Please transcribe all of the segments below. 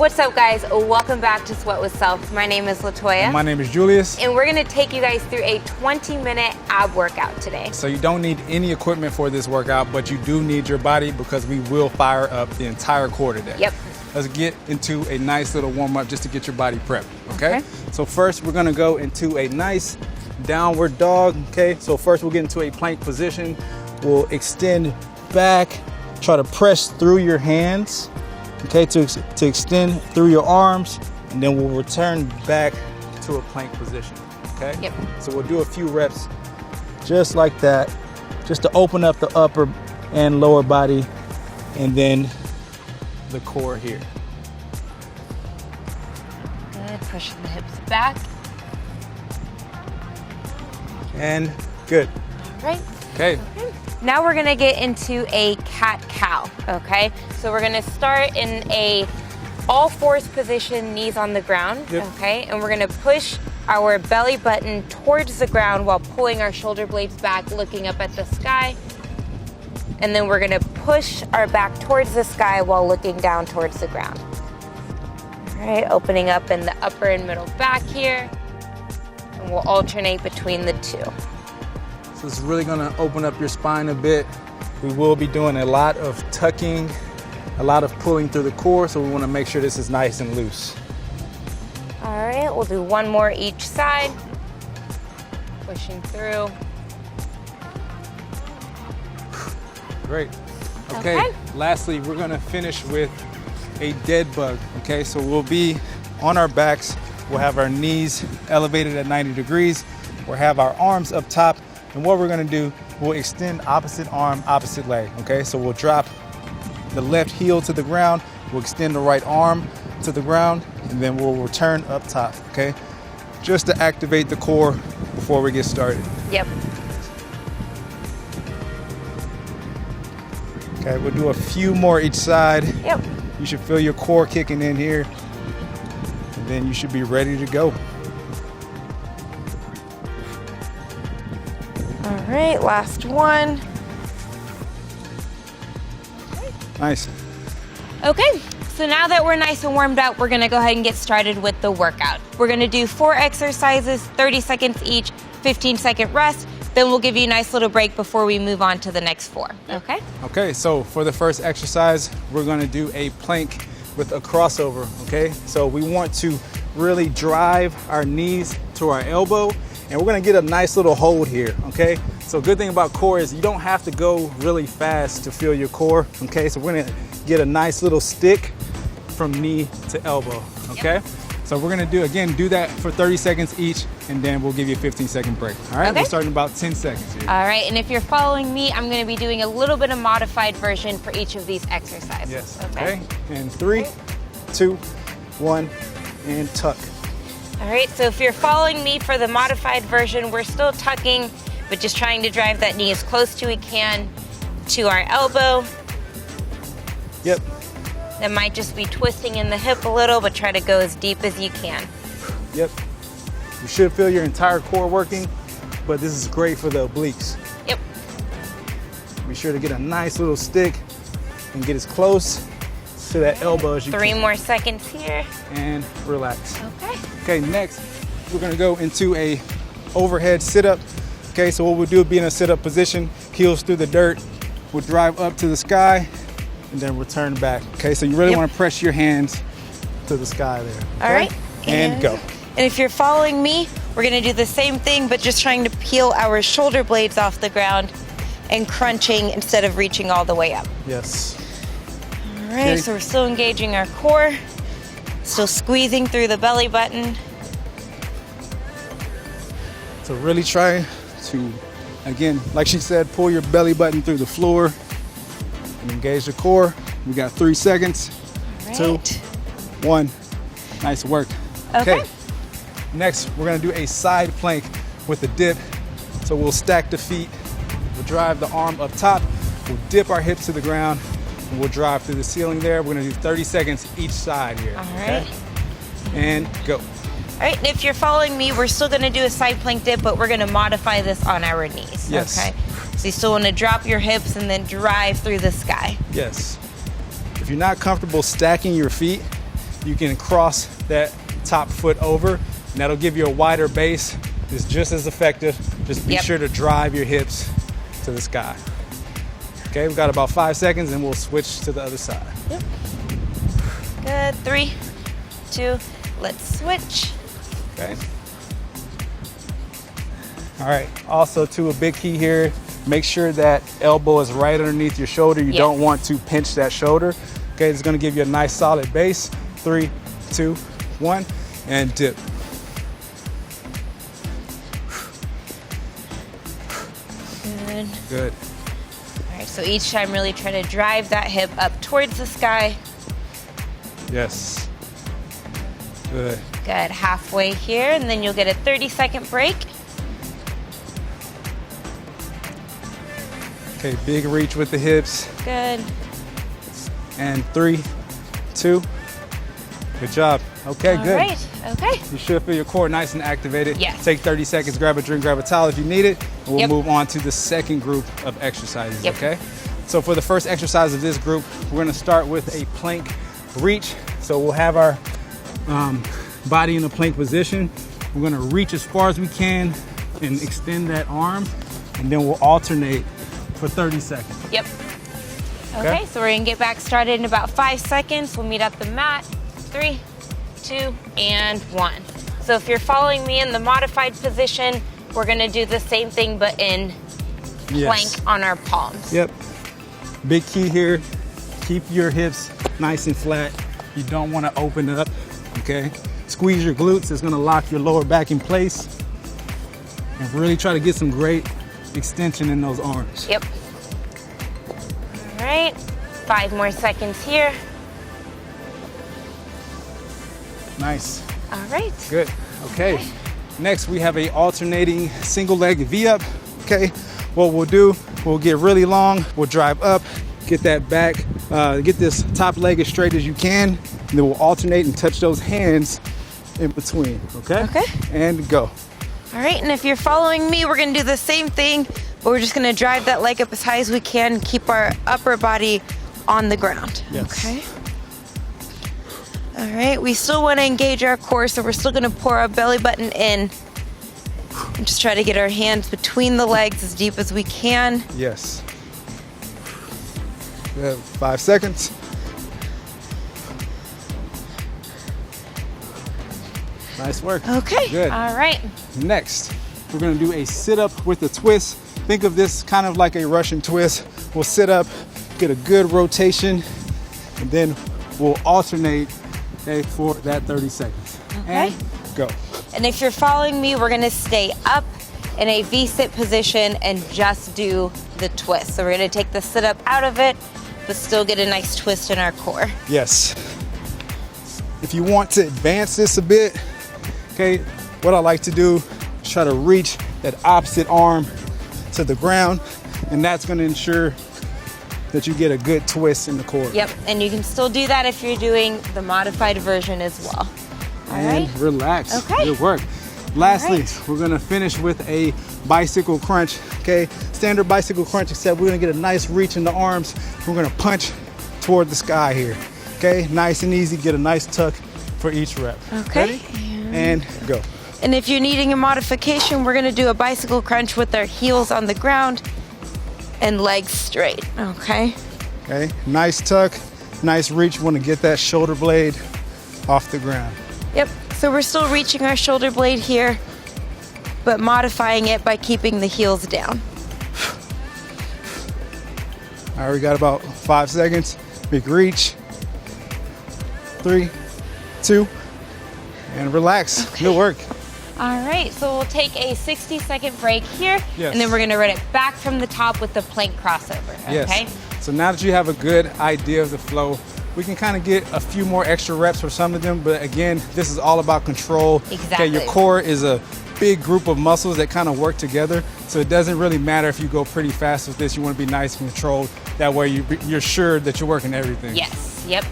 What's up, guys? Welcome back to Sweat with Self. My name is Latoya. And my name is Julius. And we're gonna take you guys through a 20-minute ab workout today. So you don't need any equipment for this workout, but you do need your body because we will fire up the entire core today. Yep. Let's get into a nice little warm up just to get your body prepped, okay? So first we're gonna go into a nice downward dog, okay? So first we'll get into a plank position. We'll extend back, try to press through your hands, okay, to extend through your arms, and then we'll return back to a plank position, okay? Yep. So we'll do a few reps just like that, just to open up the upper and lower body, and then the core here. Good, pushing the hips back. And good. All right. Okay. Now we're gonna get into a cat-cow, okay? So we're gonna start in a all-fours position, knees on the ground, okay? And we're gonna push our belly button towards the ground while pulling our shoulder blades back, looking up at the sky. And then we're gonna push our back towards the sky while looking down towards the ground. All right, opening up in the upper and middle back here. And we'll alternate between the two. So it's really gonna open up your spine a bit. We will be doing a lot of tucking, a lot of pulling through the core, so we wanna make sure this is nice and loose. All right, we'll do one more each side. Pushing through. Great. Okay. Lastly, we're gonna finish with a dead bug, okay? So we'll be on our backs. We'll have our knees elevated at 90 degrees. We'll have our arms up top. And what we're gonna do, we'll extend opposite arm, opposite leg, okay? So we'll drop the left heel to the ground, we'll extend the right arm to the ground, and then we'll return up top, okay? Just to activate the core before we get started. Yep. Okay, we'll do a few more each side. Yep. You should feel your core kicking in here, and then you should be ready to go. All right, last one. Nice. Okay, so now that we're nice and warmed up, we're gonna go ahead and get started with the workout. We're gonna do 4 exercises, 30 seconds each, 15-second rest. Then we'll give you a nice little break before we move on to the next 4, okay? Okay, so for the first exercise, we're gonna do a plank with a crossover, okay? So we want to really drive our knees to our elbow, and we're gonna get a nice little hold here, okay? So good thing about core is you don't have to go really fast to feel your core, okay? So we're gonna get a nice little stick from knee to elbow, okay? Yep. So we're gonna do that for 30 seconds each, and then we'll give you a 15-second break. All right, we'll start in about 10 seconds here. All right, and if you're following me, I'm gonna be doing a little bit of modified version for each of these exercises. Yes, okay. And 3, 2, 1, and tuck. All right, so if you're following me for the modified version, we're still tucking, but just trying to drive that knee as close to we can to our elbow. Yep. That might just be twisting in the hip a little, but try to go as deep as you can. Yep. You should feel your entire core working, but this is great for the obliques. Yep. Be sure to get a nice little stick and get as close to that elbow as you can. 3 more seconds here. And relax. Okay. Okay, next, we're gonna go into a overhead sit-up. Okay, so what we'll do is be in a sit-up position, heels through the dirt. We'll drive up to the sky, and then return back. Okay, so you really want to press your hands to the sky there. Okay? All right. And go. And if you're following me, we're gonna do the same thing, but just trying to peel our shoulder blades off the ground and crunching instead of reaching all the way up. Yes. All right, so we're still engaging our core, still squeezing through the belly button. So really try to, again, like she said, pull your belly button through the floor and engage the core. We got 3 seconds. All right. 2, 1. Nice work. Okay. Next, we're gonna do a side plank with a dip. So we'll stack the feet, we'll drive the arm up top, we'll dip our hips to the ground, and we'll drive through the ceiling there. We're gonna do 30 seconds each side here. All right. And go. All right, and if you're following me, we're still gonna do a side plank dip, but we're gonna modify this on our knees, yes. Okay? So you still wanna drop your hips and then drive through the sky. Yes. If you're not comfortable stacking your feet, you can cross that top foot over, and that'll give you a wider base. It's just as effective. Just be sure to drive your hips to the sky. Okay, we've got about 5 seconds and we'll switch to the other side. Yep. Good, 3, 2, let's switch. Okay. All right, also too, a big key here, make sure that elbow is right underneath your shoulder. You don't want to pinch that shoulder. Okay, it's gonna give you a nice solid base. 3, 2, 1, and dip. Good. Good. All right, so each time really try to drive that hip up towards the sky. Yes. Good. Good, halfway here, and then you'll get a 30-second break. Okay, big reach with the hips. Good. And 3, 2, good job. Okay, good. All right, okay. You should feel your core nice and activated. Yes. Take 30 seconds, grab a drink, grab a towel if you need it. And we'll Yep. move on to the second group of exercises, Yep. okay? So for the first exercise of this group, we're gonna start with a plank reach. So we'll have our body in a plank position. We're gonna reach as far as we can and extend that arm, and then we'll alternate for 30 seconds. Yep. Okay, so we're gonna get back started in about 5 seconds. We'll meet at the mat. 3, 2, and 1. So if you're following me in the modified position, we're gonna do the same thing but in plank on our palms. Yep. Big key here, keep your hips nice and flat. You don't wanna open up, okay? Squeeze your glutes, it's gonna lock your lower back in place. And really try to get some great extension in those arms. Yep. All right, 5 more seconds here. Nice. All right. Good. Okay. Next, we have a alternating single leg V-up. Okay. What we'll do, we'll get really long. We'll drive up, get that back, get this top leg as straight as you can, and then we'll alternate and touch those hands in between. Okay. Okay. And go. All right, and if you're following me, we're gonna do the same thing, but we're just gonna drive that leg up as high as we can, keep our upper body on the ground. Yes. Okay. All right, we still wanna engage our core, so we're still gonna pour our belly button in and just try to get our hands between the legs as deep as we can. Yes. Good. 5 seconds. Nice work. Okay. Good. All right. Next, we're gonna do a sit-up with a twist. Think of this kind of like a Russian twist. We'll sit up, get a good rotation, and then we'll alternate for that 30 seconds. Okay. And go. And if you're following me, we're gonna stay up in a V-sit position and just do the twist. So we're gonna take the sit-up out of it, but still get a nice twist in our core. Yes. If you want to advance this a bit, okay, what I like to do is try to reach that opposite arm to the ground, and that's gonna ensure that you get a good twist in the core. Yep, and you can still do that if you're doing the modified version as well. All And right. relax. Okay. Good work. Lastly, right. we're gonna finish with a bicycle crunch. Okay, standard bicycle crunch, except we're gonna get a nice reach in the arms. We're gonna punch toward the sky here. Okay, nice and easy. Get a nice tuck for each rep. Okay. Ready? And go. And if you're needing a modification, we're gonna do a bicycle crunch with our heels on the ground and legs straight, okay? Okay, nice tuck, nice reach. We want to get that shoulder blade off the ground. Yep, so we're still reaching our shoulder blade here, but modifying it by keeping the heels down. All right, we got about 5 seconds. Big reach. 3, 2, and relax. Okay. Good work. All right, so we'll take a 60-second break here, Yes. and then we're gonna run it back from the top with the plank crossover, okay? Yes. So now that you have a good idea of the flow, we can kind of get a few more extra reps for some of them, but again, this is all about control. Exactly. Okay, your core is a big group of muscles that kind of work together, so it doesn't really matter if you go pretty fast with this. You want to be nice and controlled. That way you're sure that you're working everything. Yes, yep.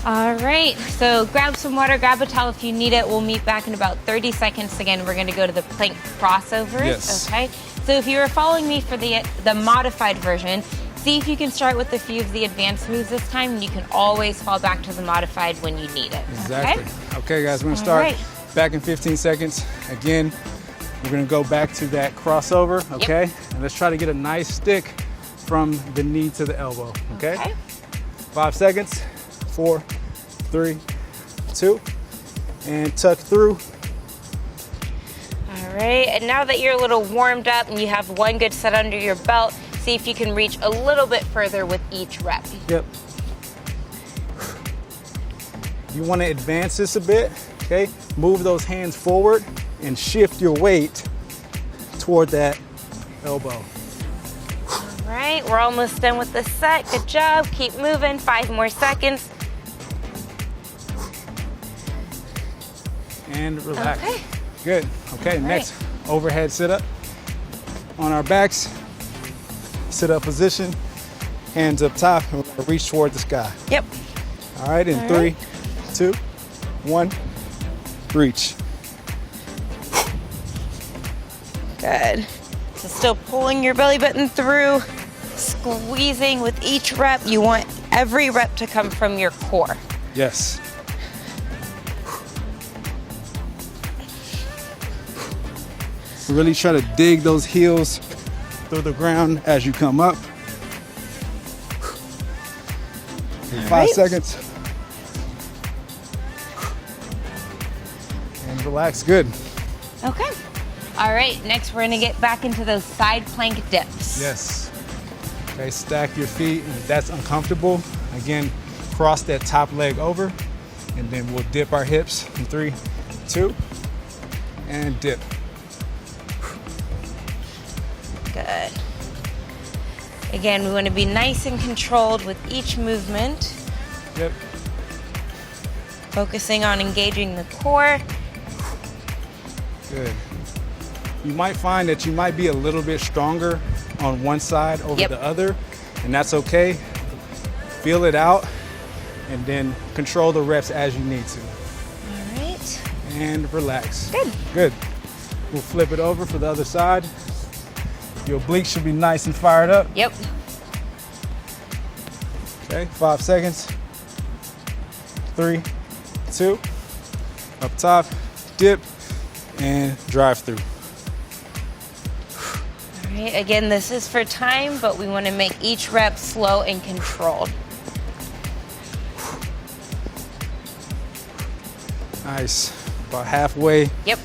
All right, so grab some water, grab a towel if you need it. We'll meet back in about 30 seconds. Again, we're gonna go to the plank crossovers, Yes. okay? So if you were following me for the modified version, See if you can start with a few of the advanced moves this time, and you can always fall back to the modified when you need it. Exactly. Okay, guys, we're gonna start back in 15 seconds. Again, we're gonna go back to that crossover, okay? Yep. And let's try to get a nice stick from the knee to the elbow, okay? 5 seconds, 4, 3, 2, and tuck through. All right, and now that you're a little warmed up and you have one good set under your belt, see if you can reach a little bit further with each rep. Yep. You want to advance this a bit, okay? Move those hands forward and shift your weight toward that elbow. All right, we're almost done with the set. Good job. Keep moving. 5 more seconds. And relax. Okay. Good. Okay, next, overhead sit-up. On our backs, sit-up position, hands up top, and we're gonna reach toward the sky. Yep. All right, in 3, 2, 1, reach. Good. So still pulling your belly button through, squeezing with each rep. You want every rep to come from your core. Yes. Really try to dig those heels through the ground as you come up. 5 seconds. And relax, good. Okay. All right, next we're gonna get back into those side plank dips. Yes. Okay, stack your feet, and if that's uncomfortable, again, cross that top leg over, and then we'll dip our hips in 3, 2, and dip. Good. Again, we want to be nice and controlled with each movement. Yep. Focusing on engaging the core. Good. You might find that you might be a little bit stronger on one side over the other, and that's okay. Feel it out, and then control the reps as you need to. All right. And relax. Good. Good. We'll flip it over for the other side. Your obliques should be nice and fired up. Yep. Okay, 5 seconds. 3, 2, up top, dip, and drive through. All right, again, this is for time, but we want to make each rep slow and controlled. Nice, about halfway. Yep.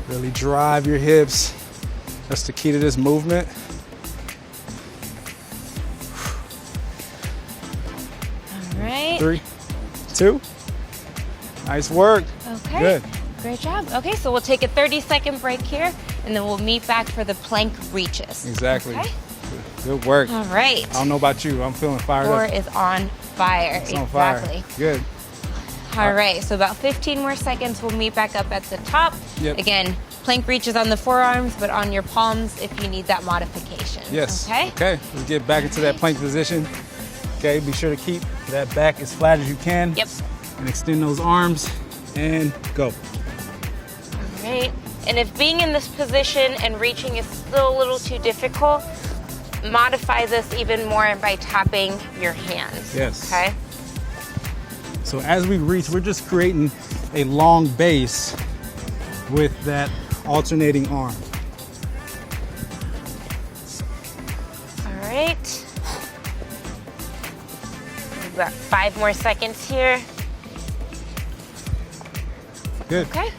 Really drive your hips. That's the key to this movement. All right. 3, 2. Nice work. Okay. Good. Great job. Okay, so we'll take a 30-second break here, and then we'll meet back for the plank reaches. Exactly. Okay. Good work. All right. I don't know about you. I'm feeling fired Core up. is on fire. It's on fire. Exactly. Good. All right, so about 15 more seconds, we'll meet back up at the top. Yep. Again, plank reaches on the forearms, but on your palms if you need that modification. Yes. Okay? Okay, let's get back into that plank position. Okay, be sure to keep that back as flat as you can. Yep. And extend those arms and go. All right. And if being in this position and reaching is still a little too difficult, modify this even more by tapping your hands. Yes. Okay? So as we reach, we're just creating a long base with that alternating arm. All right. We've got 5 more seconds here. Good. Okay.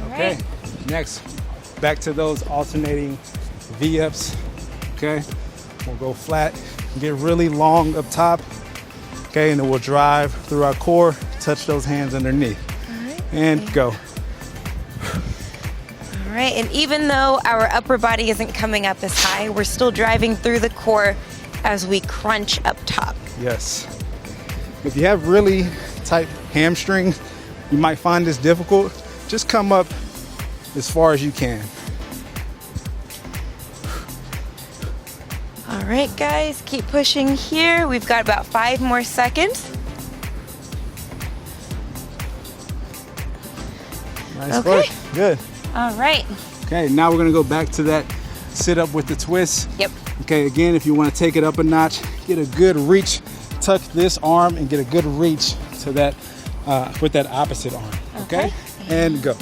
All Okay. right. Next, back to those alternating V-ups. Okay. We'll go flat, get really long up top. Okay, and then we'll drive through our core, touch those hands underneath. All right. And go. All right, and even though our upper body isn't coming up as high, we're still driving through the core as we crunch up top. Yes. If you have really tight hamstrings, you might find this difficult. Just come up as far as you can. All right, guys, keep pushing here. We've got about 5 more seconds. Nice work. Good. All right. Okay, now we're gonna go back to that sit up with the twist. Yep. Okay, again, if you want to take it up a notch, get a good reach, tuck this arm and get a good reach to that with that opposite arm. Okay? And go.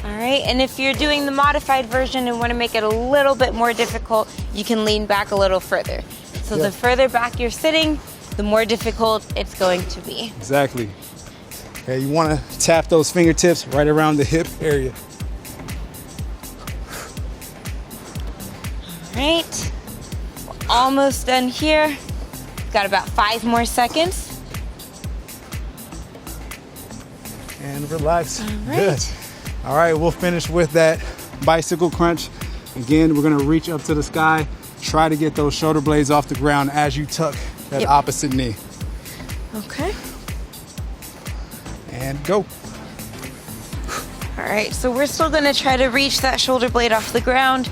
All right, and if you're doing the modified version and want to make it a little bit more difficult, you can lean back a little further. So the further back you're sitting, the more difficult it's going to be. Exactly. Okay, you want to tap those fingertips right around the hip area. All right, we're almost done here. Got about 5 more seconds. And relax. All right. Good. All right, we'll finish with that bicycle crunch. Again, we're gonna reach up to the sky, try to get those shoulder blades off the ground as you tuck that opposite knee. Okay. And go. All right, so we're still gonna try to reach that shoulder blade off the ground,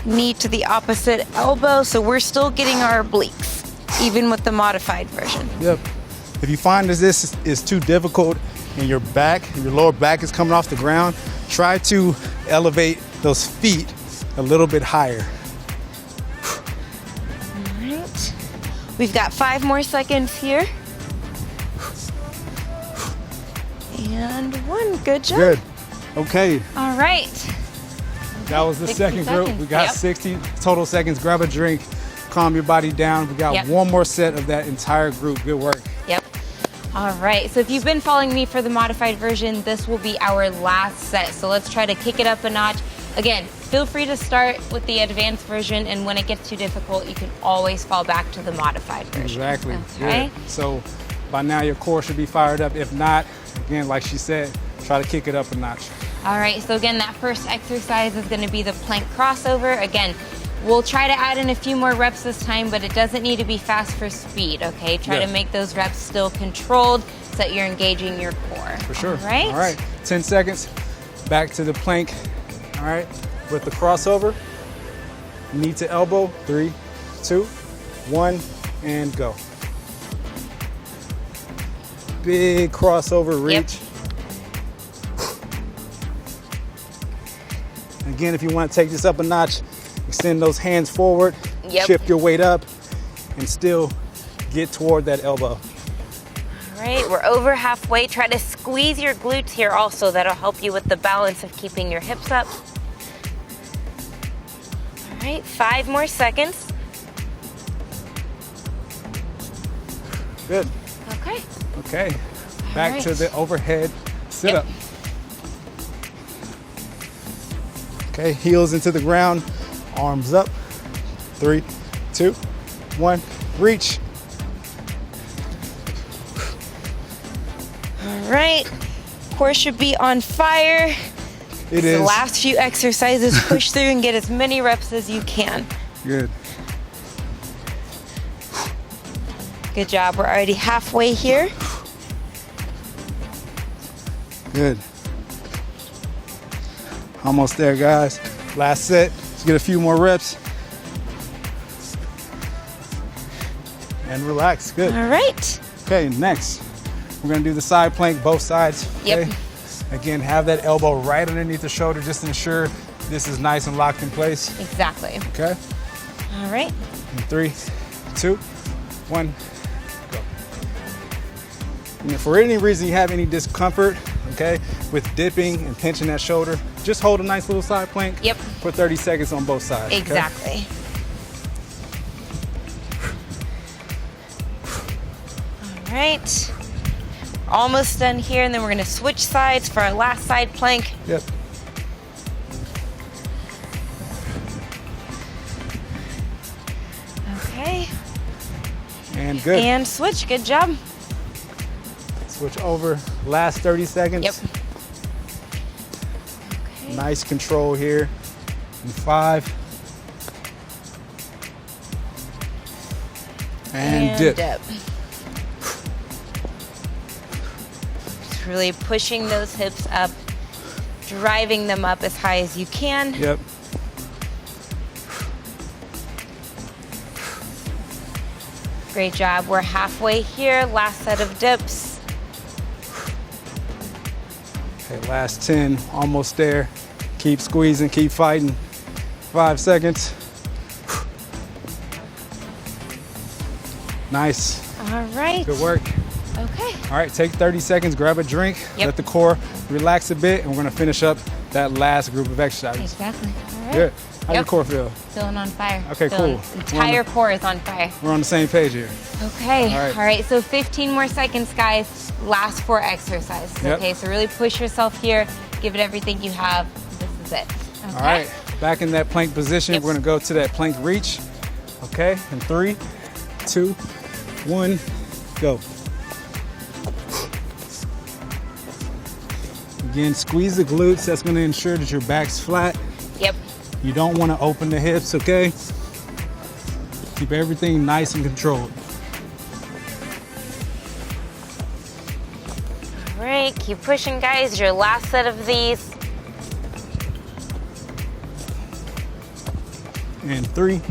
knee to the opposite elbow, so we're still getting our obliques, even with the modified version. Yep. If you find that this is too difficult and your lower back is coming off the ground, try to elevate those feet a little bit higher. All right. We've got 5 more seconds here. And 1, good job. Good. Okay, All right. that was the 60 second group. seconds. We got Yep. 60 total seconds. Grab a drink, calm your body down. We got one more set of that entire group. Good work. Yep. All right, so if you've been following me for the modified version, this will be our last set. So let's try to kick it up a notch. Again, feel free to start with the advanced version, and when it gets too difficult, you can always fall back to the modified version. Exactly. Okay. Good. So by now your core should be fired up. If not, again, like she said, try to kick it up a notch. All right, so again, that first exercise is gonna be the plank crossover. Again, we'll try to add in a few more reps this time, but it doesn't need to be fast for speed, okay? Try to make those reps still controlled so that you're engaging your core. For sure. All right? All right, 10 seconds, back to the plank. All right, with the crossover, knee to elbow, 3, 2, 1, and go. Big crossover reach. Again, if you want to take this up a notch, extend those hands forward, shift your weight up, and still get toward that elbow. All right, we're over halfway. Try to squeeze your glutes here also. That'll help you with the balance of keeping your hips up. All right, 5 more seconds. Good. Okay. Okay, back to the overhead sit-up. Okay, heels into the ground, arms up. 3, 2, 1, reach. All right, core should be on fire. It is. The last few exercises, push through and get as many reps as you can. Good. Good job, we're already halfway here. Good. Almost there, guys. Last set. Let's get a few more reps. And relax. Good. All right. Okay, next. We're gonna do the side plank, both sides. Okay? Yep. Again, have that elbow right underneath the shoulder just to ensure this is nice and locked in place. Exactly. Okay? All right. In 3, 2, 1, go. And if for any reason you have any discomfort, okay, with dipping and pinching that shoulder, just hold a nice little side plank for 30 seconds on both sides. Exactly. Okay? All right. Almost done here, and then we're gonna switch sides for our last side plank. Yep. Okay. And good. And switch, good job. Switch over, last 30 seconds. Yep. Okay. Nice control here. In 5. And dip. Just really pushing those hips up, driving them up as high as you can. Yep. Great job. We're halfway here. Last set of dips. Okay, last 10, almost there. Keep squeezing, keep fighting. 5 seconds. Nice. All right. Good work. Okay. All right, take 30 seconds, grab a drink, let the core relax a bit, and we're gonna finish up that last group of exercises. Exactly. All right. Good. How's your core feel? Feeling on fire. Okay, cool. Entire core is on fire. We're on the same page here. Okay. All right. So 15 more seconds, guys. Last 4 exercises. Okay. So really push yourself here. Give it everything you have. This is it. Okay? All right. Back in that plank position. We're gonna go to that plank reach. Okay. In 3, 2, 1, go. Again, squeeze the glutes. That's gonna ensure that your back's flat. Yep. You don't want to open the hips, okay? Keep everything nice and controlled. All right, keep pushing, guys. Your last set of these. And 3,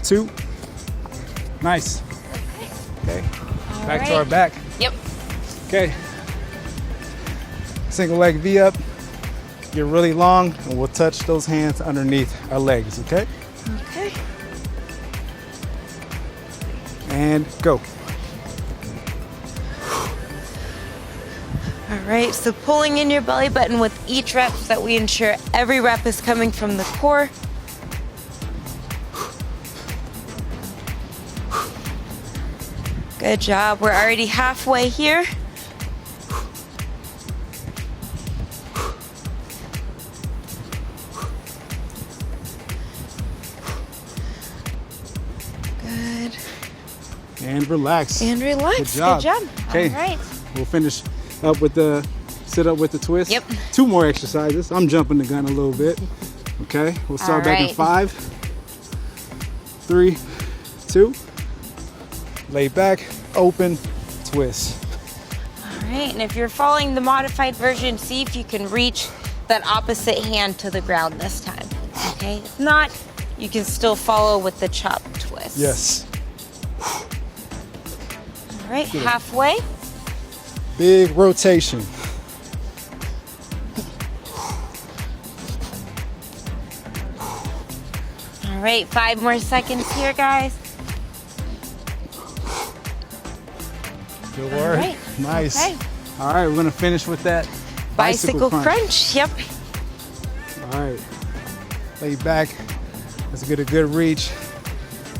2, nice. Okay. Back to our back. Yep. Okay. Single leg V up. Get really long, and we'll touch those hands underneath our legs, okay? Okay. And go. All right, so pulling in your belly button with each rep so that we ensure every rep is coming from the core. Good job. We're already halfway here. Good. And relax. And relax. Good job. Good job. Okay. All right. We'll finish up with the sit up with the twist. Yep. 2 more exercises. I'm jumping the gun a little bit. Okay. We'll start back in 5, 3, 2. Lay back, open, twist. All right. And if you're following the modified version, see if you can reach that opposite hand to the ground this time. Okay. If not, you can still follow with the chop twist. Yes. All right. Halfway. Big rotation. All right, 5 more seconds here, guys. Good work. Right. Nice. Okay. All right, we're gonna finish with that Bicycle crunch. Yep. All right. Lay back. Let's get a good reach.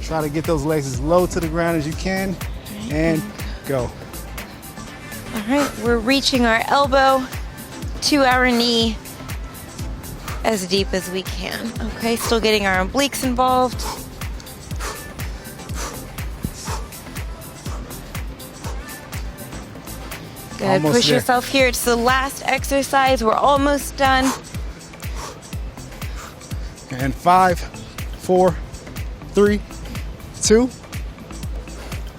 Try to get those legs as low to the ground as you can. And go. All right, we're reaching our elbow to our knee as deep as we can. Okay, still getting our obliques involved. Good, Almost push there. yourself here. It's the last exercise. We're almost done. And 5, 4, 3, 2.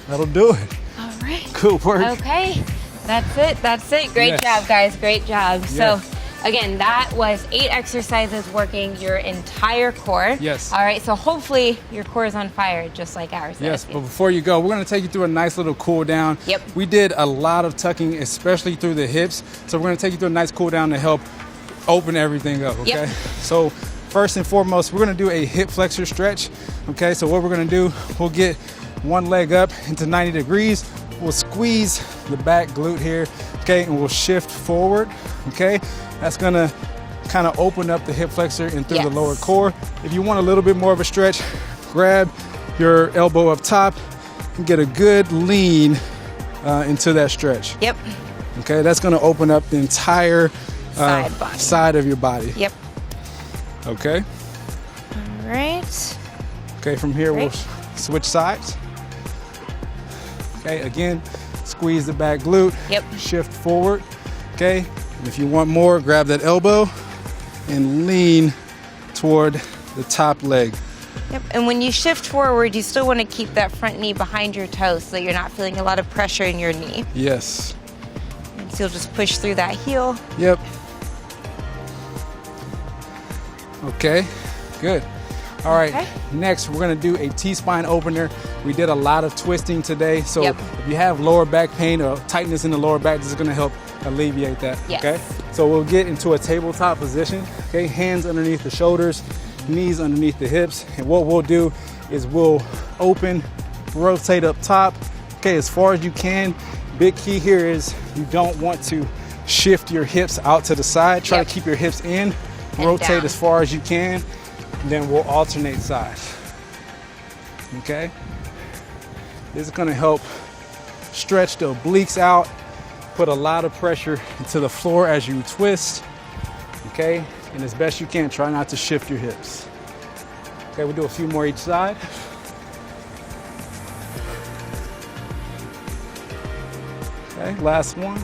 That'll do it. All right. Good work. Okay, that's it. That's it. Great Yes. job, guys. Great job. Yes. So, again, that was 8 exercises working your entire core. Yes. All right. So hopefully your core is on fire, just like ours. Yes, is. but before you go, we're gonna take you through a nice little cool down. Yep. We did a lot of tucking, especially through the hips. So we're gonna take you through a nice cool down to help open everything up, okay? Yep. So first and foremost, we're gonna do a hip flexor stretch, okay? So what we're gonna do, we'll get one leg up into 90 degrees. We'll squeeze the back glute here, okay? And we'll shift forward, okay? That's gonna kind of open up the hip flexor and through the Yes. lower core. If you want a little bit more of a stretch, grab your elbow up top and get a good lean into that stretch. Yep. Okay, that's gonna open up the entire side of your body. Yep. Okay. All right. Okay, from here Great. we'll switch sides. Okay, again, squeeze the back glute. Yep. Shift forward. Okay, and if you want more, grab that elbow and lean toward the top leg. Yep. And when you shift forward, you still want to keep that front knee behind your toes so that you're not feeling a lot of pressure in your knee. Yes. And so you'll just push through that heel. Yep. Okay, good. All right, Okay. next we're gonna do a T-spine opener. We did a lot of twisting today, so Yep. if you have lower back pain or tightness in the lower back, this is gonna help alleviate that, Yes. okay? So we'll get into a tabletop position, okay? Hands underneath the shoulders, knees underneath the hips, and what we'll do is we'll open rotate up top, okay, as far as you can. Big key here is you don't want to shift your hips out to the side. Try to keep your hips in, rotate down. as far as you can, and then we'll alternate sides. Okay? This is gonna help stretch the obliques out, put a lot of pressure into the floor as you twist. Okay? And as best you can, try not to shift your hips. Okay, we'll do a few more each side. Okay, last one.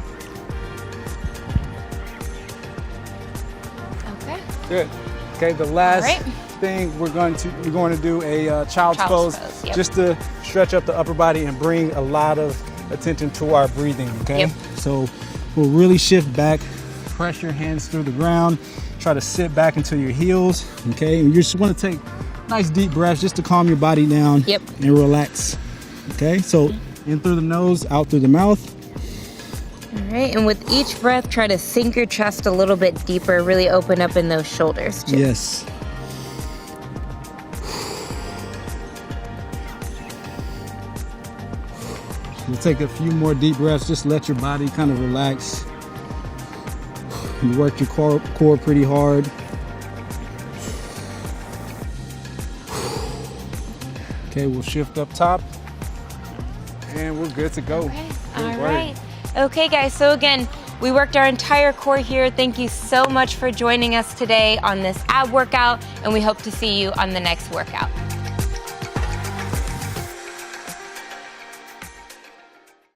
Okay. Good. Okay, the last thing we're going to do a child's pose, yep. just to stretch up the upper body and bring a lot of attention to our breathing. Okay. Yep. So we'll really shift back, press your hands through the ground, try to sit back into your heels. Okay, and you just want to take nice deep breaths just to calm your body down. Yep. And relax. Okay, so in through the nose, out through the mouth. All right, and with each breath, try to sink your chest a little bit deeper, really open up in those shoulders too. Yes. We'll take a few more deep breaths, just let your body kind of relax. You work your core pretty hard. Okay, we'll shift up top and we're good to go. Okay. Good All work. right. Okay, guys, so again, we worked our entire core here. Thank you so much for joining us today on this ab workout, and we hope to see you on the next workout.